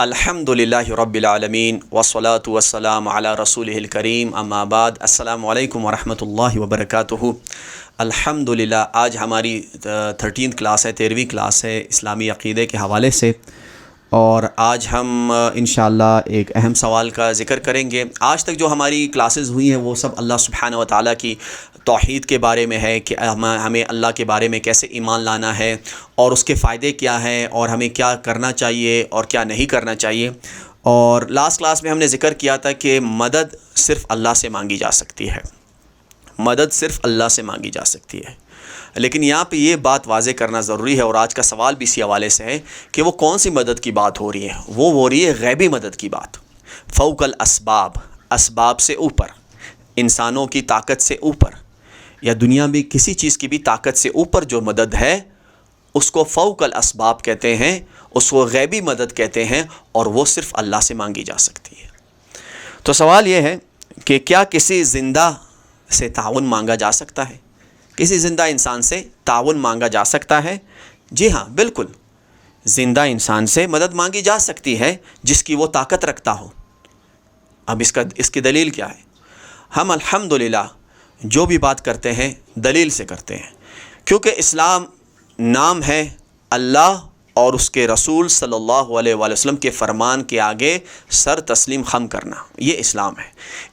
الحمد للہ رب العالمین والصلاة والسلام علی رسولہ الکریم اما بعد السلام علیکم ورحمۃ اللہ وبرکاتہ۔ الحمد للہ آج ہماری 13 کلاس ہے، 13ویں کلاس ہے اسلامی عقیدے کے حوالے سے، اور آج ہم انشاءاللہ ایک اہم سوال کا ذکر کریں گے۔ آج تک جو ہماری کلاسز ہوئی ہیں وہ سب اللہ سبحانہ و تعالیٰ کی توحید کے بارے میں ہے کہ ہمیں اللہ کے بارے میں کیسے ایمان لانا ہے اور اس کے فائدے کیا ہیں اور ہمیں کیا کرنا چاہیے اور کیا نہیں کرنا چاہیے۔ اور لاسٹ کلاس میں ہم نے ذکر کیا تھا کہ مدد صرف اللہ سے مانگی جا سکتی ہے، مدد صرف اللہ سے مانگی جا سکتی ہے، لیکن یہاں پہ یہ بات واضح کرنا ضروری ہے، اور آج کا سوال بھی اسی حوالے سے ہے کہ وہ کون سی مدد کی بات ہو رہی ہے۔ وہ ہو رہی ہے غیبی مدد کی بات، فوق الاسباب، اسباب سے اوپر، انسانوں کی طاقت سے اوپر یا دنیا میں کسی چیز کی بھی طاقت سے اوپر جو مدد ہے اس کو فوق الاسباب کہتے ہیں، اس کو غیبی مدد کہتے ہیں، اور وہ صرف اللہ سے مانگی جا سکتی ہے۔ تو سوال یہ ہے کہ کیا کسی زندہ سے تعاون مانگا جا سکتا ہے؟ کسی زندہ انسان سے تعاون مانگا جا سکتا ہے؟ جی ہاں، بالکل، زندہ انسان سے مدد مانگی جا سکتی ہے جس کی وہ طاقت رکھتا ہو۔ اب اس کی دلیل کیا ہے؟ ہم الحمدللہ جو بھی بات کرتے ہیں دلیل سے کرتے ہیں، کیونکہ اسلام نام ہے اللہ اور اس کے رسول صلی اللہ علیہ وآلہ وسلم کے فرمان کے آگے سر تسلیم خم کرنا، یہ اسلام ہے۔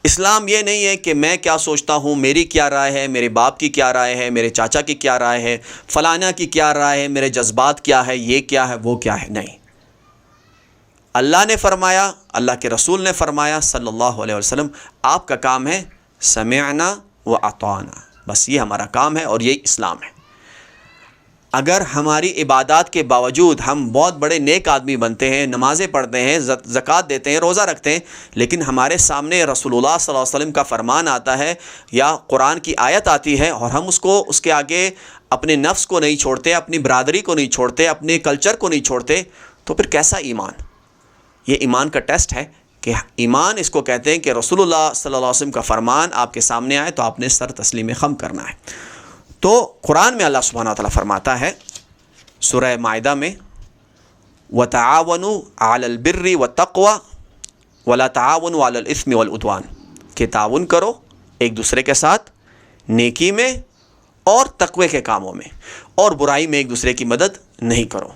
اسلام یہ نہیں ہے کہ میں کیا سوچتا ہوں، میری کیا رائے ہے، میرے باپ کی کیا رائے ہے، میرے چاچا کی کیا رائے ہے، فلانا کی کیا رائے ہے، میرے جذبات کیا ہے، یہ کیا ہے، وہ کیا ہے، نہیں۔ اللہ نے فرمایا، اللہ کے رسول نے فرمایا صلی اللہ علیہ وسلم، آپ کا کام ہے سمعنا و اطعنا، بس یہ ہمارا کام ہے اور یہی اسلام ہے۔ اگر ہماری عبادات کے باوجود ہم بہت بڑے نیک آدمی بنتے ہیں، نمازیں پڑھتے ہیں، زکوٰۃ دیتے ہیں، روزہ رکھتے ہیں، لیکن ہمارے سامنے رسول اللہ صلی اللہ علیہ وسلم کا فرمان آتا ہے یا قرآن کی آیت آتی ہے اور ہم اس کے آگے اپنے نفس کو نہیں چھوڑتے، اپنی برادری کو نہیں چھوڑتے، اپنے کلچر کو نہیں چھوڑتے، تو پھر کیسا ایمان؟ یہ ایمان کا ٹیسٹ ہے کہ ایمان اس کو کہتے ہیں کہ رسول اللہ صلی اللہ علیہ وسلم کا فرمان آپ کے سامنے آئے تو آپ نے سر تسلیم خم کرنا ہے۔ تو قرآن میں اللہ سبحانہ و تعالیٰ فرماتا ہے سورہ مائدہ میں، وَتَعَاوَنُوا عَلَى الْبِرِّ وَالتَّقْوَى وَلَا تَعَاوَنُوا عَلَى الْإِثْمِ وَالْعُدْوَانِ، کہ تعاون کرو ایک دوسرے کے ساتھ نیکی میں اور تقوی کے کاموں میں، اور برائی میں ایک دوسرے کی مدد نہیں کرو۔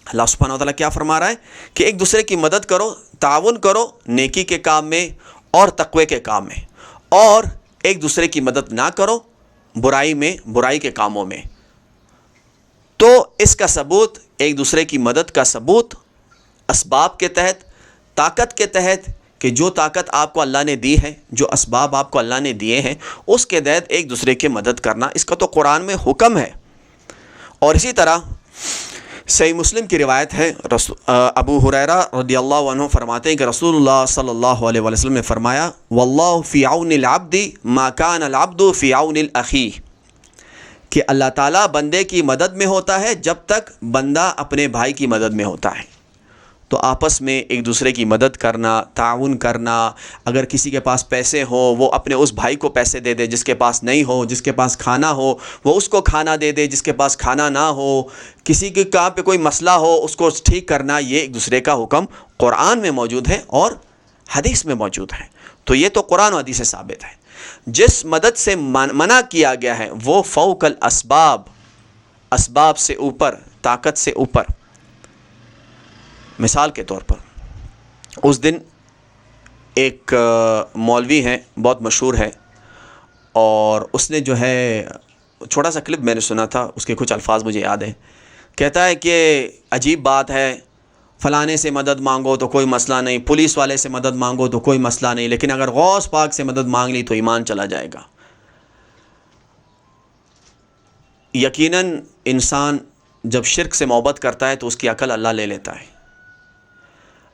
اللہ سبحانہ و تعالیٰ کیا فرما رہا ہے کہ ایک دوسرے کی مدد کرو، تعاون کرو نیکی کے کام میں اور تقوی کے کام میں، اور ایک دوسرے کی مدد نہ کرو برائی میں، برائی کے کاموں میں۔ تو اس کا ثبوت، ایک دوسرے کی مدد کا ثبوت اسباب کے تحت، طاقت کے تحت، کہ جو طاقت آپ کو اللہ نے دی ہے، جو اسباب آپ کو اللہ نے دیے ہیں، اس کے تحت ایک دوسرے کی مدد کرنا، اس کا تو قرآن میں حکم ہے۔ اور اسی طرح صحیح مسلم کی روایت ہے، ابو ہریرہ رضی اللہ عنہ فرماتے ہیں کہ رسول اللہ صلی اللہ علیہ وسلم نے فرمایا، واللہ فی عون العبد ما کان العبد فی عون الاخی، کہ اللہ تعالیٰ بندے کی مدد میں ہوتا ہے جب تک بندہ اپنے بھائی کی مدد میں ہوتا ہے۔ تو آپس میں ایک دوسرے کی مدد کرنا، تعاون کرنا، اگر کسی کے پاس پیسے ہوں وہ اپنے اس بھائی کو پیسے دے دے، جس کے پاس نہیں ہو، جس کے پاس کھانا ہو وہ اس کو کھانا دے دے، جس کے پاس کھانا نہ ہو، کسی کے کہاں پہ کوئی مسئلہ ہو اس کو ٹھیک کرنا، یہ ایک دوسرے کا حکم قرآن میں موجود ہے اور حدیث میں موجود ہے۔ تو یہ تو قرآن و حدیث سے ثابت ہے۔ جس مدد سے منع کیا گیا ہے وہ فوق الاسباب، اسباب سے اوپر، طاقت سے اوپر۔ مثال کے طور پر اس دن ایک مولوی ہیں، بہت مشہور ہے، اور اس نے جو ہے چھوٹا سا کلپ میں نے سنا تھا، اس کے کچھ الفاظ مجھے یاد ہیں۔ کہتا ہے کہ عجیب بات ہے، فلانے سے مدد مانگو تو کوئی مسئلہ نہیں، پولیس والے سے مدد مانگو تو کوئی مسئلہ نہیں، لیکن اگر غوث پاک سے مدد مانگ لی تو ایمان چلا جائے گا۔ یقیناً انسان جب شرک سے محبت کرتا ہے تو اس کی عقل اللہ لے لیتا ہے۔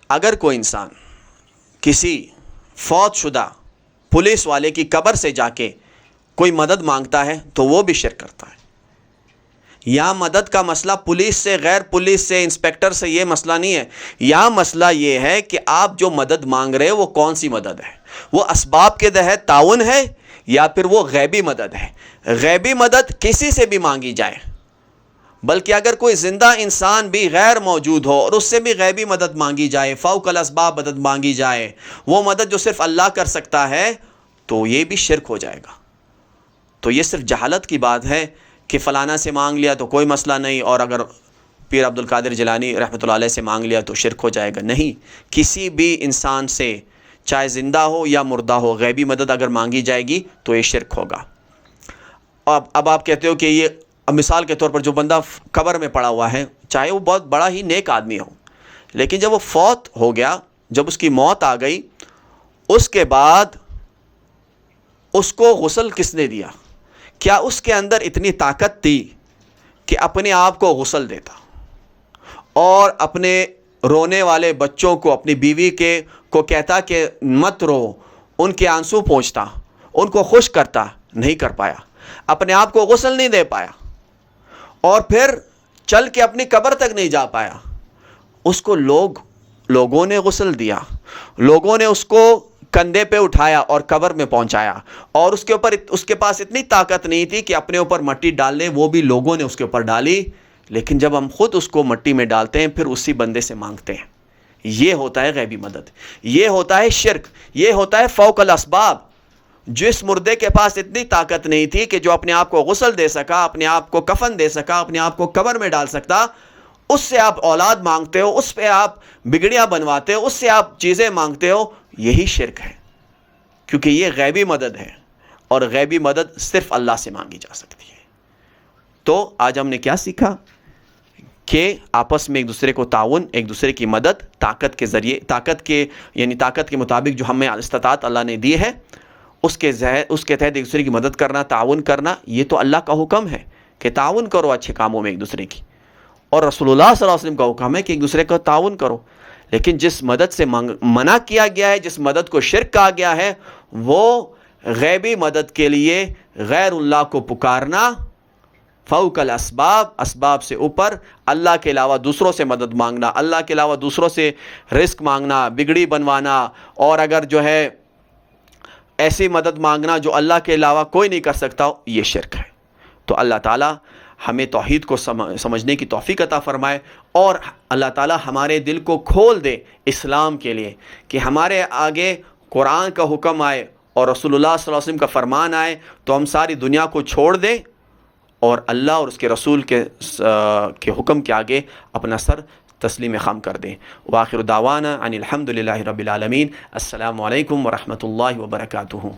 اگر کوئی انسان کسی فوت شدہ پولیس والے کی قبر سے جا کے کوئی مدد مانگتا ہے تو وہ بھی شرک کرتا ہے۔ یہاں مدد کا مسئلہ پولیس سے، غیر پولیس سے، انسپیکٹر سے یہ مسئلہ نہیں ہے، یہاں مسئلہ یہ ہے کہ آپ جو مدد مانگ رہے وہ کون سی مدد ہے؟ وہ اسباب کے تحت تعاون ہے یا پھر وہ غیبی مدد ہے؟ غیبی مدد کسی سے بھی مانگی جائے، بلکہ اگر کوئی زندہ انسان بھی غیر موجود ہو اور اس سے بھی غیبی مدد مانگی جائے، فوق الاسباب مدد مانگی جائے، وہ مدد جو صرف اللہ کر سکتا ہے، تو یہ بھی شرک ہو جائے گا۔ تو یہ صرف جہالت کی بات ہے کہ فلانا سے مانگ لیا تو کوئی مسئلہ نہیں، اور اگر پیر عبد القادر جیلانی رحمۃ اللہ علیہ سے مانگ لیا تو شرک ہو جائے گا۔ نہیں، کسی بھی انسان سے چاہے زندہ ہو یا مردہ ہو، غیبی مدد اگر مانگی جائے گی تو یہ شرک ہوگا۔ اب آپ کہتے ہو کہ یہ مثال کے طور پر جو بندہ قبر میں پڑا ہوا ہے، چاہے وہ بہت بڑا ہی نیک آدمی ہو، لیکن جب وہ فوت ہو گیا، جب اس کی موت آ گئی، اس کے بعد اس کو غسل کس نے دیا؟ کیا اس کے اندر اتنی طاقت تھی کہ اپنے آپ کو غسل دیتا اور اپنے رونے والے بچوں کو، اپنی بیوی کو کہتا کہ مت رو، ان کے آنسو پونچھتا، ان کو خوش کرتا؟ نہیں کر پایا، اپنے آپ کو غسل نہیں دے پایا، اور پھر چل کے اپنی قبر تک نہیں جا پایا۔ اس کو لوگوں نے غسل دیا، لوگوں نے اس کو کندھے پہ اٹھایا اور قبر میں پہنچایا، اور اس کے پاس اتنی طاقت نہیں تھی کہ اپنے اوپر مٹی ڈال لے، وہ بھی لوگوں نے اس کے اوپر ڈالی۔ لیکن جب ہم خود اس کو مٹی میں ڈالتے ہیں، پھر اسی بندے سے مانگتے ہیں۔ یہ ہوتا ہے غیبی مدد، یہ ہوتا ہے شرک، یہ ہوتا ہے فوق الاسباب۔ جس مردے کے پاس اتنی طاقت نہیں تھی کہ جو اپنے آپ کو غسل دے سکا، اپنے آپ کو کفن دے سکا، اپنے آپ کو قبر میں ڈال سکتا، اس سے آپ اولاد مانگتے ہو، اس پہ آپ بگڑیاں بنواتے ہو، اس سے آپ چیزیں مانگتے ہو، یہی شرک ہے، کیونکہ یہ غیبی مدد ہے، اور غیبی مدد صرف اللہ سے مانگی جا سکتی ہے۔ تو آج ہم نے کیا سیکھا؟ کہ آپس میں ایک دوسرے کو تعاون، ایک دوسرے کی مدد طاقت کے ذریعے، طاقت کے مطابق جو ہمیں استطاعت اللہ نے دی ہے، اس کے تحت ایک دوسرے کی مدد کرنا، تعاون کرنا، یہ تو اللہ کا حکم ہے کہ تعاون کرو اچھے کاموں میں ایک دوسرے کی، اور رسول اللہ صلی اللہ علیہ وسلم کا حکم ہے کہ ایک دوسرے کو تعاون کرو۔ لیکن جس مدد سے منع کیا گیا ہے، جس مدد کو شرک کہا گیا ہے، وہ غیبی مدد کے لیے غیر اللہ کو پکارنا، فوق الاسباب، اسباب سے اوپر اللہ کے علاوہ دوسروں سے مدد مانگنا، اللہ کے علاوہ دوسروں سے رزق مانگنا، بگڑی بنوانا، اور اگر جو ہے ایسی مدد مانگنا جو اللہ کے علاوہ کوئی نہیں کر سکتا، یہ شرک ہے۔ تو اللہ تعالیٰ ہمیں توحید کو سمجھنے کی توفیق عطا فرمائے، اور اللہ تعالیٰ ہمارے دل کو کھول دے اسلام کے لیے، کہ ہمارے آگے قرآن کا حکم آئے اور رسول اللہ صلی اللہ علیہ وسلم کا فرمان آئے تو ہم ساری دنیا کو چھوڑ دیں اور اللہ اور اس کے رسول کے حکم کے آگے اپنا سر تسلیم خم کر دیں۔ وآخر دعوانا ان الحمد للہ رب العالمین۔ السلام علیکم ورحمۃ اللہ وبرکاتہ۔